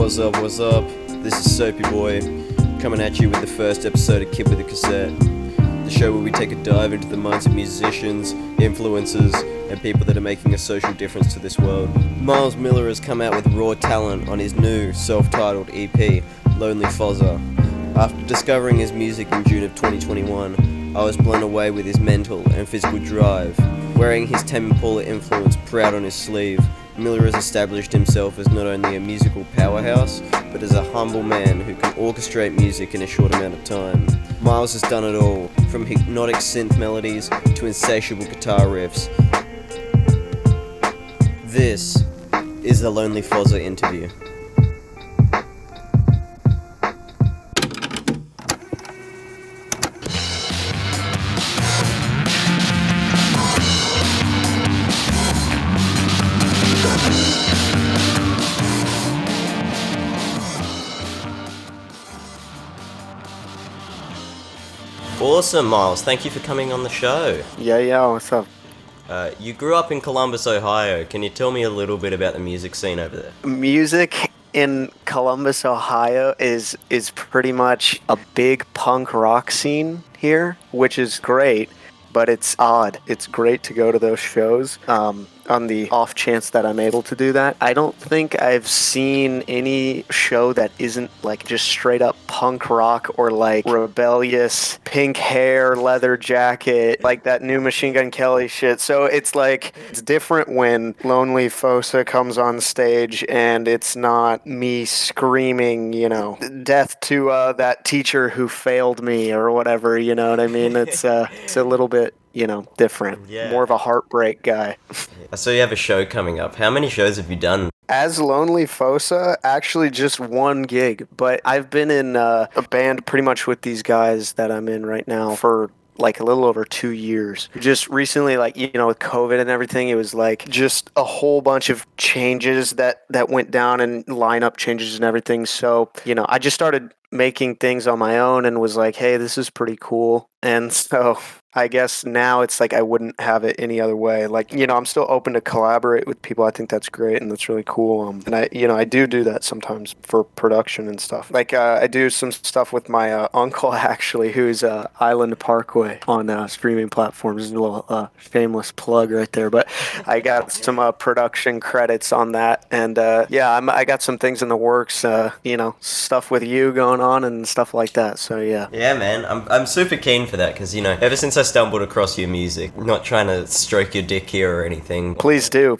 What's up, what's up? This is Soapy Boy, coming at you with the first episode of Kid with a Cassette, the show where we take a dive into the minds of musicians, influencers, and people that are making a social difference to this world. Miles Miller has come out with raw talent on his new, self-titled EP, Lonely Fossa. After discovering his music in June of 2021, I was blown away with his mental and physical drive. Wearing his Tame Impala influence proud on his sleeve, Miller has established himself as not only a musical powerhouse, but as a humble man who can orchestrate music in a short amount of time. Miles has done it all, from hypnotic synth melodies to insatiable guitar riffs. This is the Lonely Fossa interview. Awesome, Miles. Thank you for coming on the show. Yeah, what's up? You grew up in Columbus, Ohio. Can you tell me a little bit about the music scene over there? Music in Columbus, Ohio is pretty much a big punk rock scene here, which is great, but it's odd. It's great to go to those shows. On the off chance that I'm able to do that. I don't think I've seen any show that isn't like just straight up punk rock or like rebellious pink hair, leather jacket, like that new Machine Gun Kelly shit. So it's like, it's different when Lonely Fossa comes on stage and it's not me screaming, death to that teacher who failed me or whatever, you know what I mean? It's a little bit, different. Yeah. More of a heartbreak guy. So you have a show coming up. How many shows have you done? As Lonely Fossa, actually just one gig, but I've been in a band pretty much with these guys that I'm in right now for like a little over 2 years. Just recently, with COVID and everything, it was like just a whole bunch of changes that went down and lineup changes and everything. So, I just started making things on my own and was like, hey, this is pretty cool. And so I guess now it's like I wouldn't have it any other way. Like, I'm still open to collaborate with people. I think that's great and that's really cool. And I do that sometimes for production and stuff. Like I do some stuff with my uncle actually, who's Island Parkway on streaming platforms. A little shameless plug right there. But I got some production credits on that. And I got some things in the works. Stuff with you going on and stuff like that. So yeah. Yeah, man. I'm super keen for that because ever since I stumbled across your music, I'm not trying to stroke your dick here or anything. Please do.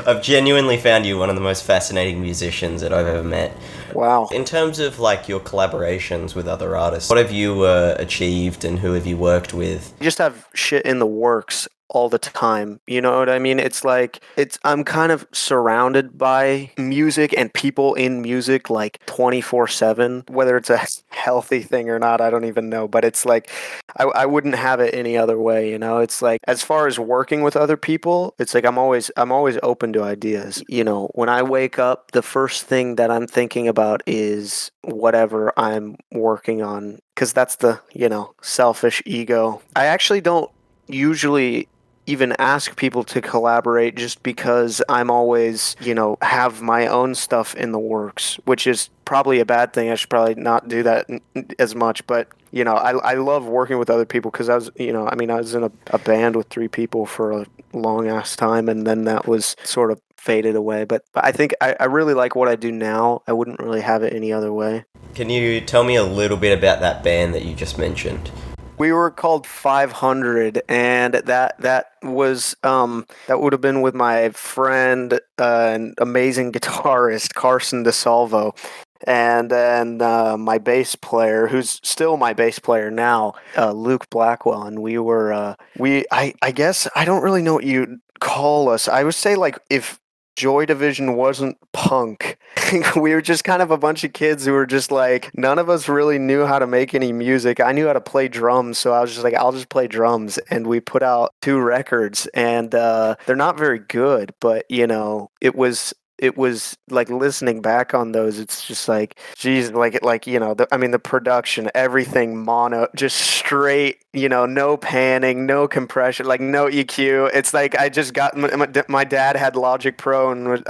I've genuinely found you one of the most fascinating musicians that I've ever met. Wow. In terms of your collaborations with other artists, what have you achieved and who have you worked with? You just have shit in the works all the time. You know what I mean? It's like, I'm kind of surrounded by music and people in music 24/7, whether it's a healthy thing or not, I don't even know, but it's like, I wouldn't have it any other way, It's like, as far as working with other people, it's like, I'm always open to ideas. When I wake up, the first thing that I'm thinking about is whatever I'm working on, because that's the, selfish ego. I actually don't usually even ask people to collaborate just because I'm always, have my own stuff in the works, which is probably a bad thing. I should probably not do that as much, but I love working with other people because I was in a band with 3 people for a long ass time, and then that was sort of faded away. But I think I really like what I do now. I wouldn't really have it any other way. Can you tell me a little bit about that band that you just mentioned? We were called 500, and that was that would have been with my friend, an amazing guitarist, Carson DeSalvo, and then my bass player, who's still my bass player now, Luke Blackwell. And we were I guess I don't really know what you'd call us. I would say if Joy Division wasn't punk. We were just kind of a bunch of kids who were just none of us really knew how to make any music. I knew how to play drums, so I was just I'll just play drums. And we put out 2 records, and they're not very good, but it was it was like listening back on those, it's just like, geez, like I mean, the production, everything mono, just straight, no panning, no compression, like no EQ. It's like I just got my dad had Logic Pro, and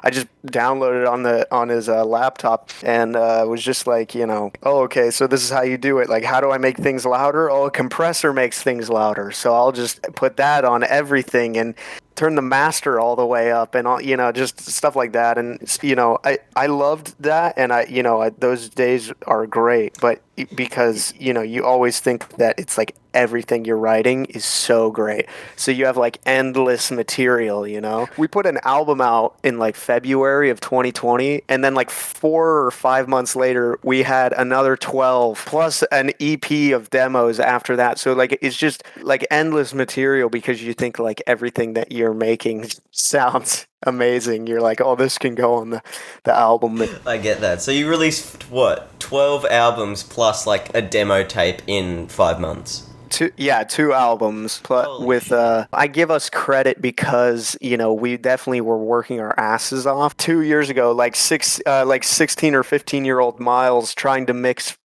I just downloaded it on his laptop, and was just like, oh, okay, so this is how you do it. Like, how do I make things louder? Oh, a compressor makes things louder, so I'll just put that on everything and turn the master all the way up, and all, just stuff like that. And I loved that, and those days are great. But because you always think that it's like everything you're writing is so great, so you have like endless material. We put an album out in like February of 2020, and then like 4 or 5 months later we had another 12 plus an EP of demos after that. So like it's just like endless material, because you think like everything that you're making sounds amazing. You're like, oh, this can go on the album. I get that. So you released what, 12 albums plus like a demo tape in 5 months? Two albums. With I give us credit because we definitely were working our asses off 2 years ago. Like 16 or 15-year-old Miles trying to mix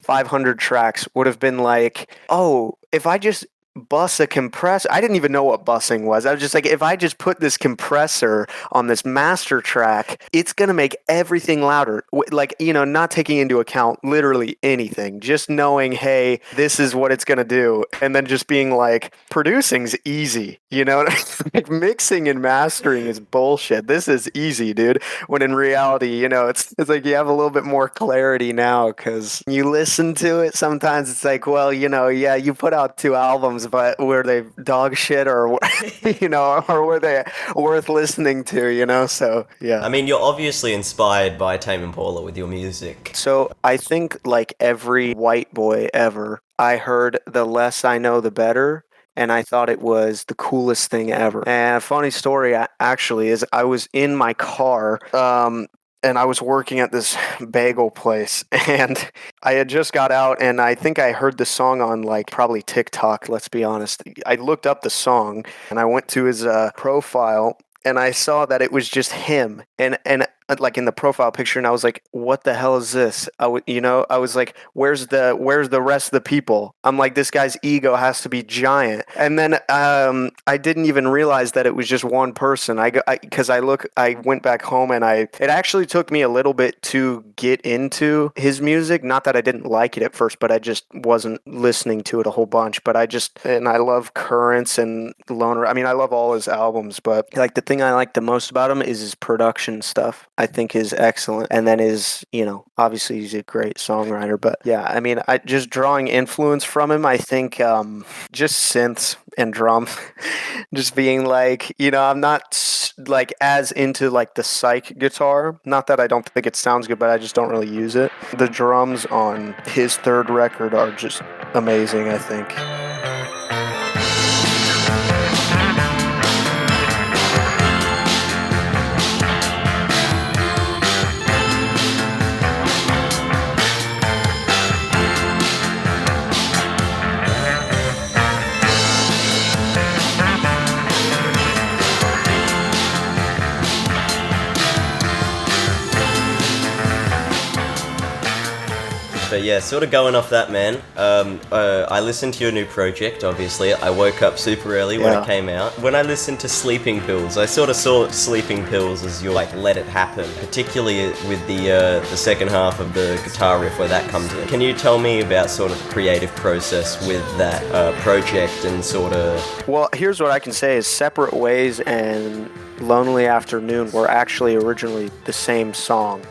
500 tracks would have been like, oh, if I just bus a compressor. I didn't even know what bussing was. I was just like, if I just put this compressor on this master track, it's going to make everything louder. Like, not taking into account literally anything, just knowing, hey, this is what it's going to do. And then just being like, producing's easy, like mixing and mastering is bullshit. This is easy, dude. When in reality, it's like you have a little bit more clarity now, because you listen to it. Sometimes it's like, well, yeah, you put out 2 albums, but were they dog shit, or or were they worth listening to? So yeah. I mean, you're obviously inspired by Tame Impala with your music. So I think like every white boy ever, I heard The Less I Know the Better, and I thought it was the coolest thing ever. And a funny story actually is I was in my car, and I was working at this bagel place, and I had just got out, and I think I heard the song on like probably TikTok, let's be honest. I looked up the song, and I went to his profile, and I saw that it was just him, and like in the profile picture, and I was like, what the hell is this? I was like, where's the rest of the people? I'm like, this guy's ego has to be giant. And then I didn't even realize that it was just one person. I went back home, and it actually took me a little bit to get into his music. Not that I didn't like it at first, but I just wasn't listening to it a whole bunch. But I love Currents and Loner. I mean, I love all his albums, but like the thing I like the most about him is his production stuff. I think is excellent. And then obviously he's a great songwriter, but yeah, I mean, I just drawing influence from him, I think just synths and drum, just being like, I'm not like as into like the psych guitar. Not that I don't think it sounds good, but I just don't really use it. The drums on his third record are just amazing, I think. But yeah, sort of going off that, man, I listened to your new project, obviously. I woke up super early when it came out. When I listened to Sleeping Pills, I sort of saw Sleeping Pills as your, like, let it happen, particularly with the second half of the guitar riff where that comes in. Can you tell me about sort of the creative process with that project and sort of... Well, here's what I can say is Separate Ways and Lonely Afternoon were actually originally the same song.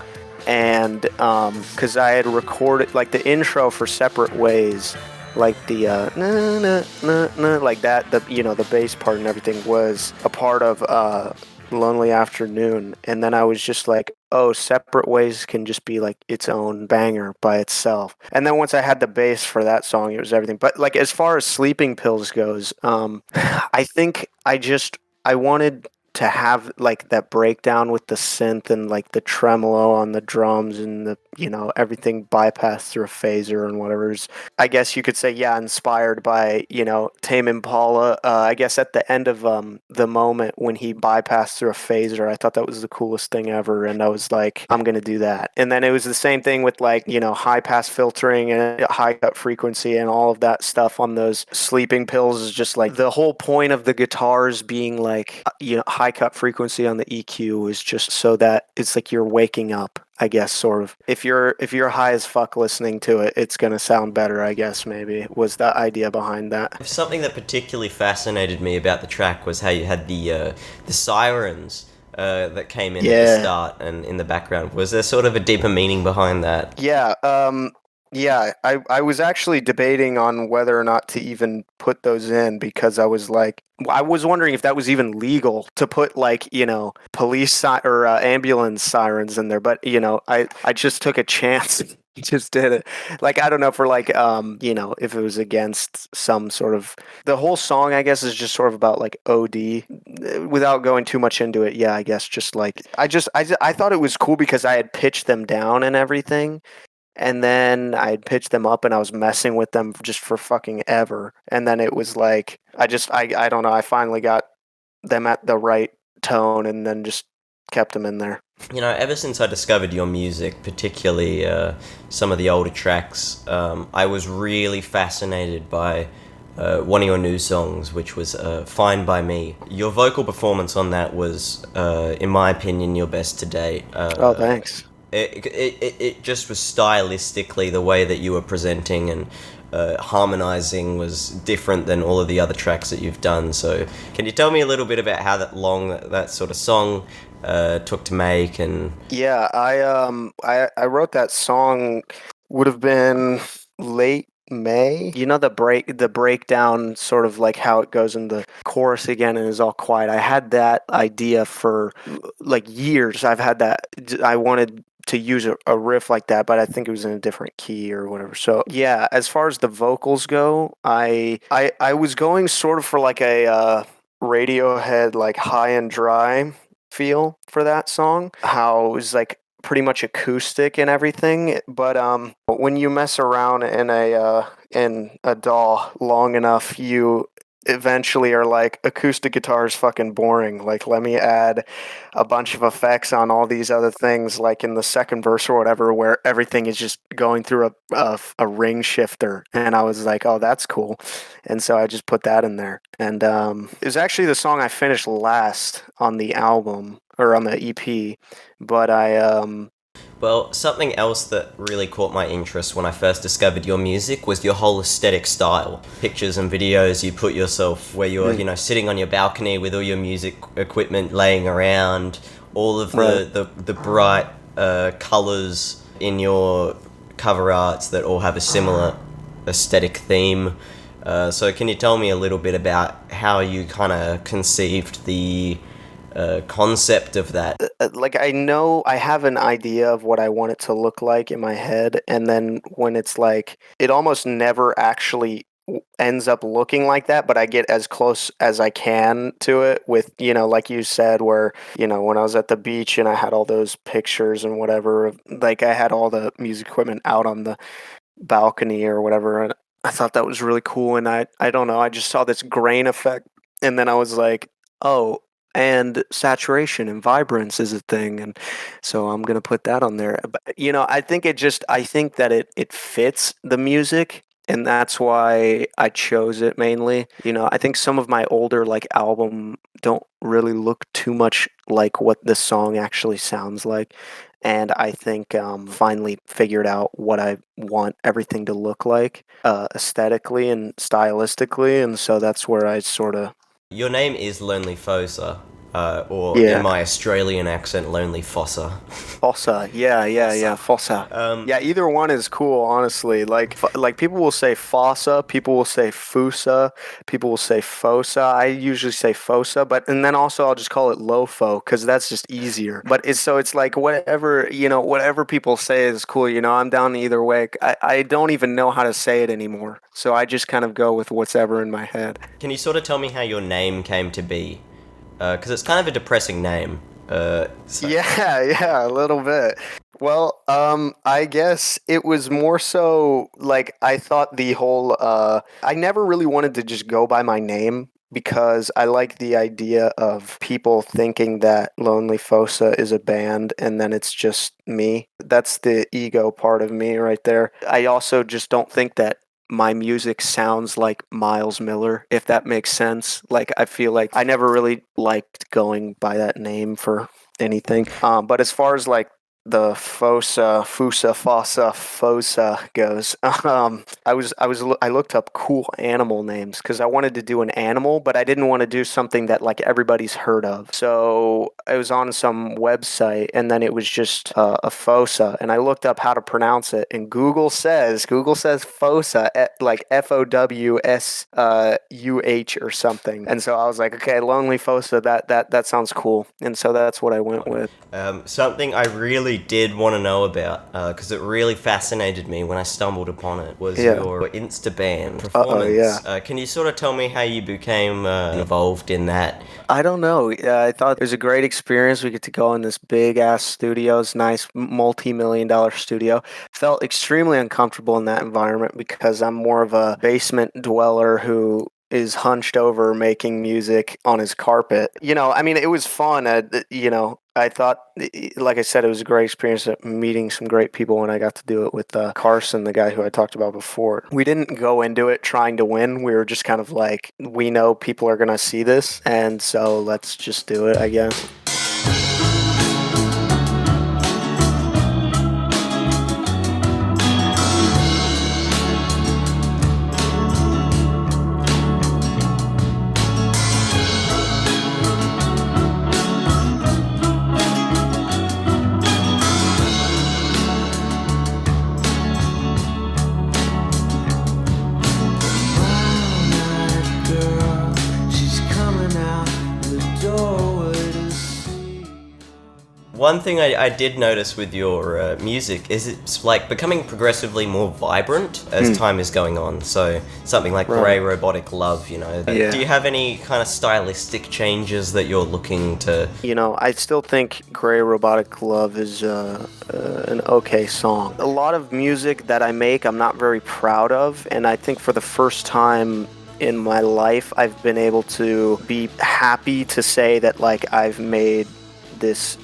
And because I had recorded like the intro for Separate Ways, like the na na na na, like that, the bass part and everything was a part of Lonely Afternoon. And then I was just like, oh, Separate Ways can just be like its own banger by itself. And then once I had the bass for that song, it was everything. But like as far as Sleeping Pills goes, I think I wanted to have like that breakdown with the synth and like the tremolo on the drums and the everything bypassed through a phaser and whatever's, I guess you could say, yeah, inspired by, Tame Impala. I guess at the end of the moment when he bypassed through a phaser, I thought that was the coolest thing ever. And I was like, I'm going to do that. And then it was the same thing with like, high pass filtering and high cut frequency and all of that stuff on those sleeping pills is just like the whole point of the guitars being like, high cut frequency on the EQ is just so that it's like you're waking up. I guess sort of. If you're high as fuck listening to it, it's gonna sound better. I guess maybe was the idea behind that. Something that particularly fascinated me about the track was how you had the sirens that came in at the start and in the background. Was there sort of a deeper meaning behind that? Yeah. Yeah, I was actually debating on whether or not to even put those in because I was like, I was wondering if that was even legal to put like, or ambulance sirens in there. But, I just took a chance. Just did it. Like, I don't know for like, if it was against some sort of, the whole song, I guess, is just sort of about like OD without going too much into it. Yeah, I guess just like, I thought it was cool because I had pitched them down and everything. And then I'd pitched them up and I was messing with them just for fucking ever. And then it was like, I don't know, I finally got them at the right tone and then just kept them in there. Ever since I discovered your music, particularly some of the older tracks, I was really fascinated by one of your new songs, which was Fine By Me. Your vocal performance on that was, in my opinion, your best to date. Oh, thanks. It just was stylistically the way that you were presenting and harmonizing was different than all of the other tracks that you've done. So can you tell me a little bit about how that sort of song took to make? And yeah, I wrote that song would have been late May. The breakdown, sort of like how it goes in the chorus again and is all quiet. I had that idea for like years. I've had that. I wanted to use a riff like that, but I think it was in a different key or whatever. So yeah, as far as the vocals go, I was going sort of for like a Radiohead like high and dry feel for that song. How it was like pretty much acoustic and everything, but when you mess around in a DAW long enough, you eventually are like, acoustic guitar is fucking boring. Like, let me add a bunch of effects on all these other things, like in the second verse or whatever, where everything is just going through a ring shifter. And I was like, oh, that's cool. And so I just put that in there. And it was actually the song I finished last on the album or on the EP, but well, something else that really caught my interest when I first discovered your music was your whole aesthetic style. Pictures and videos you put yourself where you're, sitting on your balcony with all your music equipment laying around, all of the bright colors in your cover arts that all have a similar aesthetic theme. So can you tell me a little bit about how you kind of conceived the concept of that? Like, I know I have an idea of what I want it to look like in my head, and then when it's like, it almost never actually ends up looking like that, but I get as close as I can to it with, like you said, where, when I was at the beach and I had all those pictures and whatever, like I had all the music equipment out on the balcony or whatever, and I thought that was really cool, and I don't know, I just saw this grain effect, and then I was like, oh, and saturation and vibrance is a thing, and so I'm gonna put that on there. But I think that it fits the music, and that's why I chose it mainly. I think some of my older like album don't really look too much like what this song actually sounds like, and I think finally figured out what I want everything to look like aesthetically and stylistically, and so that's where I sort of. Your name is Lonely Fossa, or in my Australian accent, Lonely Fossa. Fossa, yeah, Fossa. Yeah, either one is cool, honestly. Like people will say Fossa, people will say Fusa, people will say Fossa. I usually say Fossa, and then also I'll just call it Lofo because that's just easier. But it's like whatever people say is cool. I'm down either way. I don't even know how to say it anymore, so I just kind of go with what's ever in my head. Can you sort of tell me how your name came to be? Because it's kind of a depressing name. So Yeah, a little bit. Well, I guess it was more so like I thought the whole I never really wanted to just go by my name because I like the idea of people thinking that Lonely Fossa is a band and then it's just me. That's the ego part of me right there. I also just don't think that my music sounds like Miles Miller, if that makes sense. Like, I feel like I never really liked going by that name for anything. But as far as like the Fossa goes, I looked up cool animal names because I wanted to do an animal, but I didn't want to do something that like everybody's heard of. So I was on some website, and then it was just a fossa, and I looked up how to pronounce it, and Google says fossa, like FOWSUH or something, and so I was like, okay, Lonely Fossa, that sounds cool, and so that's what I went with. something I really did want to know about, because it really fascinated me when I stumbled upon it, was Yeah. your Insta band Uh-oh, yeah. performance. Can you sort of tell me how you became involved in that? I don't know. I thought it was a great experience. We get to go in this big ass studio, it's nice multi-million dollar studio. Felt extremely uncomfortable in that environment because I'm more of a basement dweller who is hunched over making music on his carpet. I mean, it was fun. I thought, like I said, it was a great experience meeting some great people when I got to do it with Carson, the guy who I talked about before. We didn't go into it trying to win. We were just kind of like, we know people are going to see this, and so let's just do it, I guess. One thing I did notice with your music is it's like becoming progressively more vibrant as time is going on. So something like Grey Robotic Love, Yeah. Do you have any kind of stylistic changes that you're looking to? I still think Grey Robotic Love is an okay song. A lot of music that I make, I'm not very proud of, and I think for the first time in my life, I've been able to be happy to say that, like, I've made this,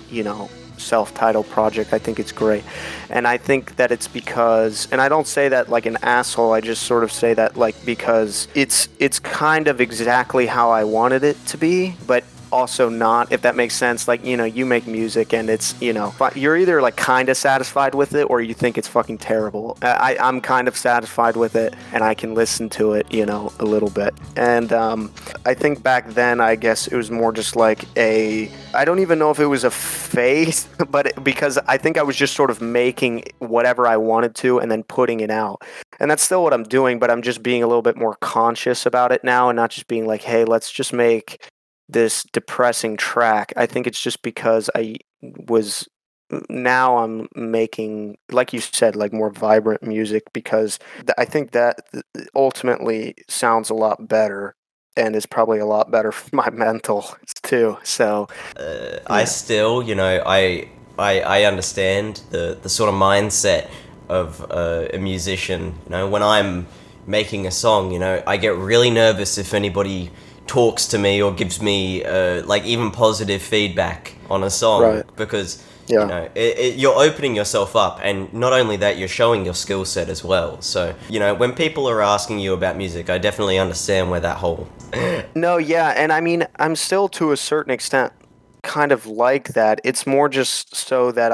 self-titled project. I think it's great. And I think that it's because, and I don't say that like an asshole, I just sort of say that like because it's kind of exactly how I wanted it to be, but also not, if that makes sense. Like, you make music and it's, you're either like kind of satisfied with it or you think it's fucking terrible. I'm kind of satisfied with it and I can listen to it, a little bit. And I think back then, I guess it was more just like I don't even know if it was a phase, but because I think I was just sort of making whatever I wanted to and then putting it out. And that's still what I'm doing, but I'm just being a little bit more conscious about it now and not just being like, hey, let's just make this depressing track. I think it's just because now I'm making, like you said, like more vibrant music because I think that ultimately sounds a lot better and is probably a lot better for my mental too. So I still, I understand the sort of mindset of a musician. When I'm making a song, I get really nervous if anybody talks to me or gives me like even positive feedback on a song, because you're opening yourself up, and not only that, you're showing your skill set as well. So when people are asking you about music, I definitely understand where that whole no, yeah, and I mean, I'm still to a certain extent kind of like that. It's more just so that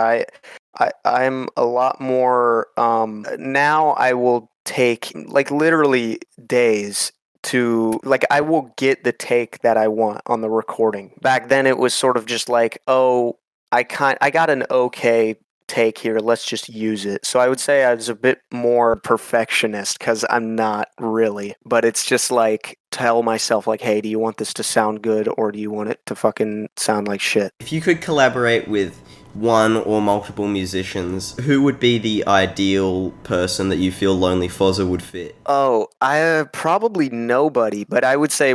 I'm a lot more now I will take like literally days to, like, I will get the take that I want on the recording. Back then it was sort of just like, oh, I got an okay take here, let's just use it. So I would say I was a bit more perfectionist because I'm not really, but it's just like tell myself like, hey, do you want this to sound good or do you want it to fucking sound like shit? If you could collaborate with one or multiple musicians, who would be the ideal person that you feel Lonely Fossa would fit? Oh, I probably nobody, but I would say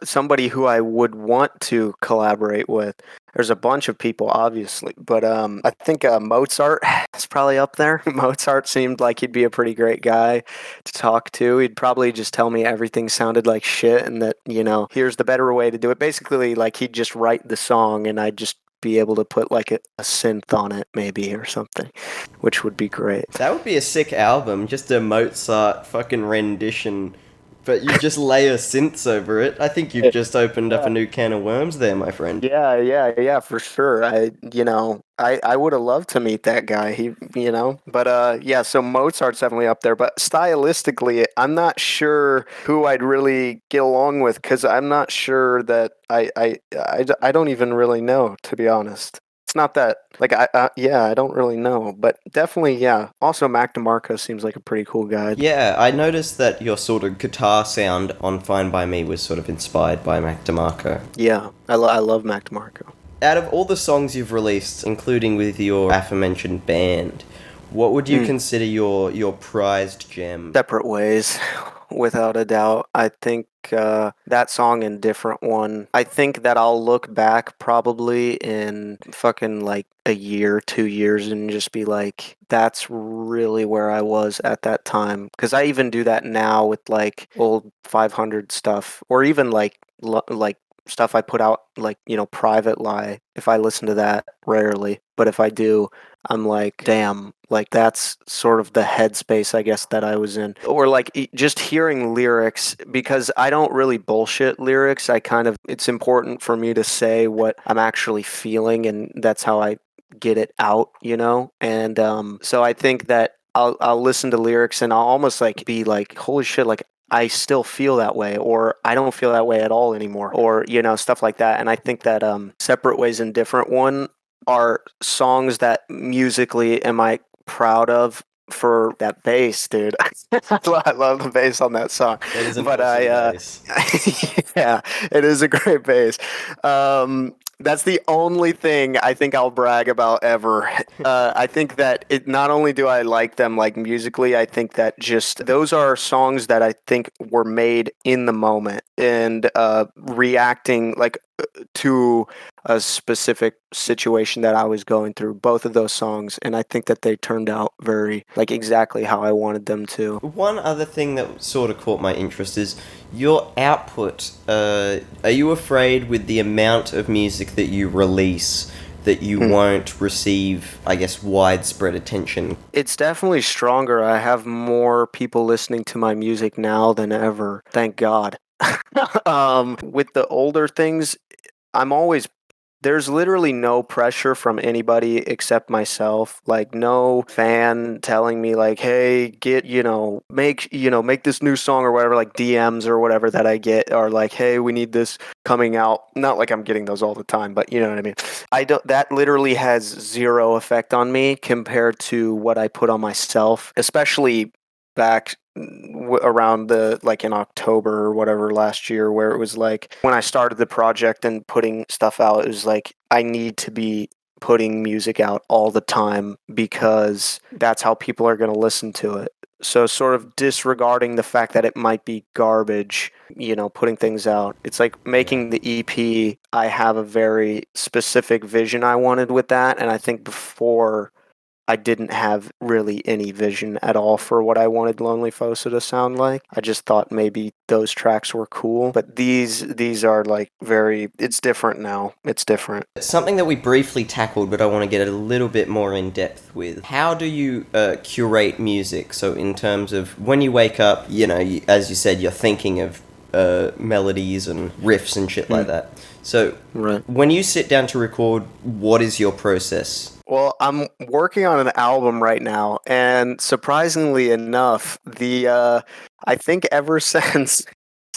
somebody who I would want to collaborate with. There's a bunch of people, obviously, but I think Mozart is probably up there. Mozart seemed like he'd be a pretty great guy to talk to. He'd probably just tell me everything sounded like shit, and that here's the better way to do it. Basically, like he'd just write the song, and I'd just be able to put like a synth on it, maybe, or something, which would be great. That would be a sick album, just a Mozart fucking rendition, but you just layer synths over it. I think you've just opened up a new can of worms there, my friend. Yeah, for sure. I would have loved to meet that guy. But yeah, so Mozart's definitely up there. But stylistically, I'm not sure who I'd really get along with, because I'm not sure that I don't even really know, to be honest. It's not that, like, I don't really know, but definitely, yeah. Also, Mac DeMarco seems like a pretty cool guy. Yeah, I noticed that your sort of guitar sound on Fine By Me was sort of inspired by Mac DeMarco. Yeah, I love Mac DeMarco. Out of all the songs you've released, including with your aforementioned band, what would you consider your prized gem? Separate Ways, without a doubt. I think that song and Different One, I think that I'll look back probably in fucking like a year, 2 years, and just be like, that's really where I was at that time. Because I even do that now with like old 500 stuff, or even like stuff I put out, like, Private Lie. If I listen to that, rarely, but if I do, I'm like, damn, like that's sort of the headspace, I guess, that I was in. Or like just hearing lyrics, because I don't really bullshit lyrics. It's important for me to say what I'm actually feeling, and that's how I get it out, And so I think that I'll listen to lyrics, and I'll almost like be like, holy shit, like I still feel that way, or I don't feel that way at all anymore, or stuff like that. And I think that Separate Ways and Different One are songs that musically am I proud of, for that bass, dude. I love the bass on that song. That is an But awesome bass. yeah, it is a great bass. That's the only thing I think I'll brag about ever. I think that it, not only do I like them like musically, I think that just those are songs that I think were made in the moment, and reacting like to a specific situation that I was going through, both of those songs, and I think that they turned out very, like, exactly how I wanted them to. One other thing that sort of caught my interest is your output. Are you afraid with the amount of music that you release that you won't receive, I guess, widespread attention? It's definitely stronger. I have more people listening to my music now than ever. Thank God. With the older things, there's literally no pressure from anybody except myself. Like, no fan telling me like, hey, make this new song or whatever, like DMs or whatever that I get are like, hey, we need this coming out. Not like I'm getting those all the time, but you know what I mean? That literally has zero effect on me compared to what I put on myself, especially back around in October or whatever last year, where it was like when I started the project and putting stuff out, it was like I need to be putting music out all the time because that's how people are going to listen to it. So sort of disregarding the fact that it might be garbage, putting things out. It's like making the EP. I have a very specific vision I wanted with that, and I think before I didn't have really any vision at all for what I wanted Lonely Fossa to sound like. I just thought maybe those tracks were cool, but these are like it's different now. It's different. Something that we briefly tackled, but I want to get a little bit more in depth with. How do you curate music? So in terms of when you wake up, as you said, you're thinking of melodies and riffs and shit like that. So when you sit down to record, what is your process? Well, I'm working on an album right now, and surprisingly enough, I think ever since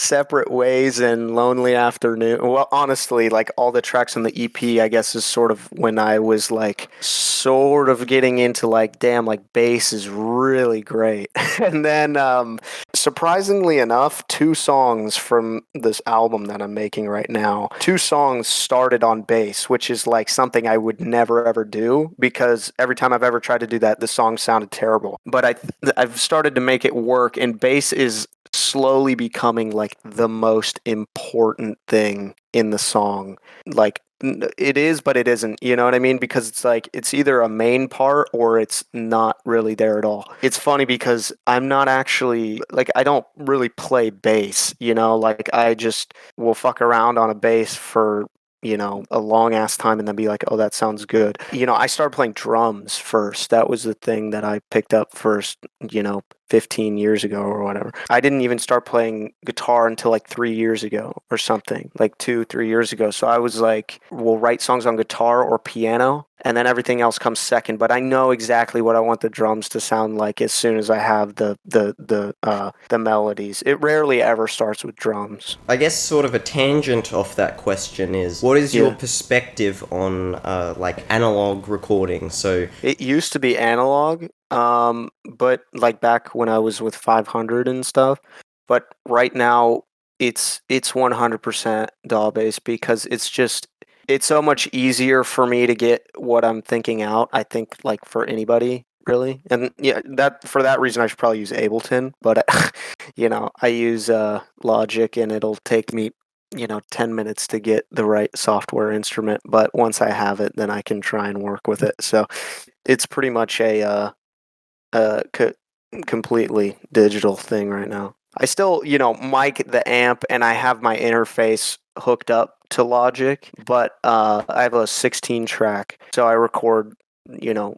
Separate Ways and Lonely Afternoon. Well, honestly, like all the tracks on the EP, I guess is sort of when I was like sort of getting into like, damn, like bass is really great. And then surprisingly enough, 2 songs from this album that I'm making right now, 2 songs started on bass, which is like something I would never ever do because every time I've ever tried to do that, the song sounded terrible. But I've started to make it work, and bass is slowly becoming like the most important thing in the song. Like it is, but it isn't. You know what I mean? Because it's like it's either a main part or it's not really there at all. It's funny because I'm not actually like I don't really play bass. You know, like I just will fuck around on a bass for a long ass time and then be like, oh, that sounds good. I started playing drums first. That was the thing that I picked up first, 15 years ago or whatever. I didn't even start playing guitar until like 3 years ago or something, like 2, 3 years ago. So I was like, we'll write songs on guitar or piano, and then everything else comes second. But I know exactly what I want the drums to sound like as soon as I have the melodies. It rarely ever starts with drums. I guess sort of a tangent off that question is, what is your perspective on like analog recording? So it used to be analog, but like back when I was with 500 and stuff. But right now it's 100% DAW based because it's so much easier for me to get what I'm thinking out. I think like for anybody really, and yeah, that for that reason I should probably use Ableton. But I use Logic, and it'll take me 10 minutes to get the right software instrument. But once I have it, then I can try and work with it. So it's pretty much a completely digital thing right now. I still, mic the amp, and I have my interface hooked up to Logic, but I have a 16 track, so I record,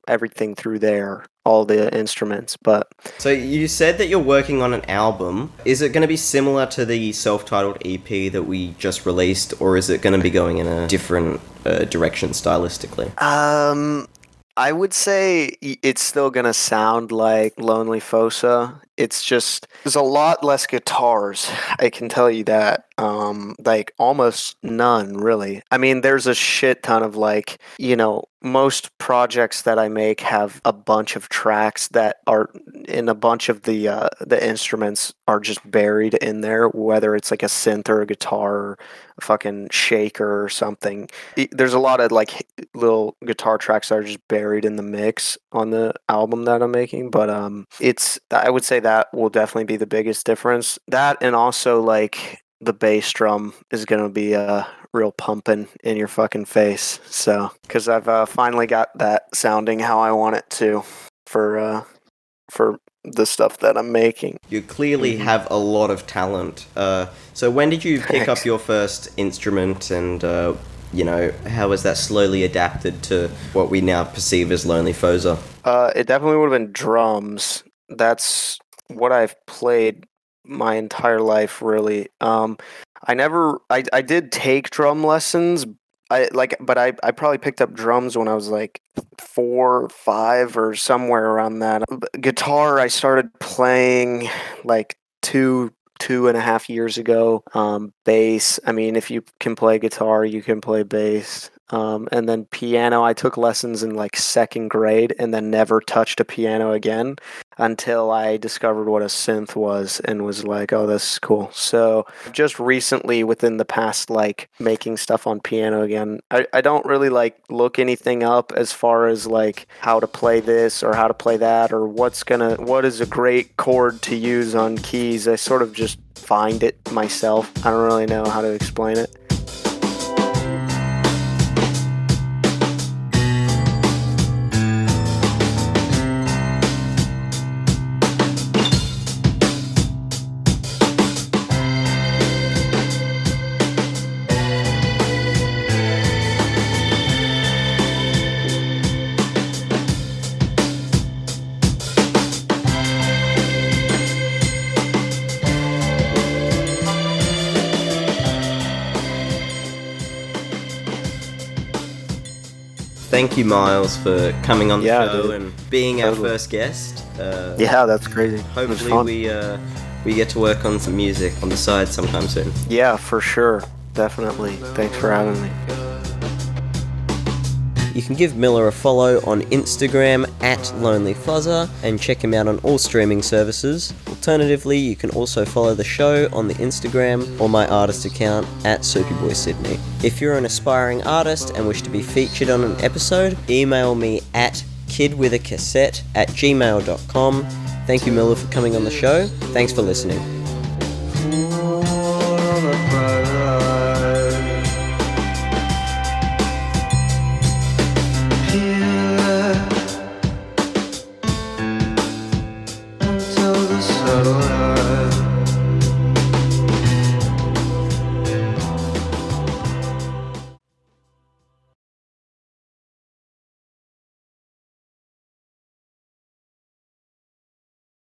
everything through there, all the instruments. But so you said that you're working on an album. Is it going to be similar to the self-titled EP that we just released, or is it going to be going in a different direction stylistically? I would say it's still gonna sound like Lonely Fossa. It's just there's a lot less guitars. I can tell you that. Like almost none, really. I mean, there's a shit ton of like, most projects that I make have a bunch of tracks that are in a bunch of the instruments are just buried in there, whether it's like a synth or a guitar or a fucking shaker or something. There's a lot of like little guitar tracks that are just buried in the mix on the album that I'm making, but I would say that will definitely be the biggest difference. That, and also like the bass drum is gonna be real pumping in your fucking face. So, because I've finally got that sounding how I want it to for the stuff that I'm making. You clearly have a lot of talent. So when did you pick up your first instrument, and how has that slowly adapted to what we now perceive as Lonely Fossa? It definitely would have been drums. That's what I've played my entire life, really. I did take drum lessons. But I probably picked up drums when I was like 4 or 5 or somewhere around that. Guitar, I started playing like 2.5 years ago. Bass, I mean, if you can play guitar, you can play bass. And then piano, I took lessons in like 2nd grade and then never touched a piano again until I discovered what a synth was and was like, oh, this is cool. So just recently, within the past, like making stuff on piano again, I don't really like look anything up as far as like how to play this or how to play that or what is a great chord to use on keys. I sort of just find it myself. I don't really know how to explain it. Thank you, Miles, for coming on the show dude. and being our first guest. Yeah, that's crazy. Hopefully we get to work on some music on the side sometime soon. Yeah, for sure. Definitely. Thanks for having me. You can give Miller a follow on Instagram at LonelyFuzzer and check him out on all streaming services. Alternatively, you can also follow the show on the Instagram or my artist account at SoapyBoySydney. If you're an aspiring artist and wish to be featured on an episode, email me at kidwithacassette@gmail.com. Thank you, Miller, for coming on the show. Thanks for listening.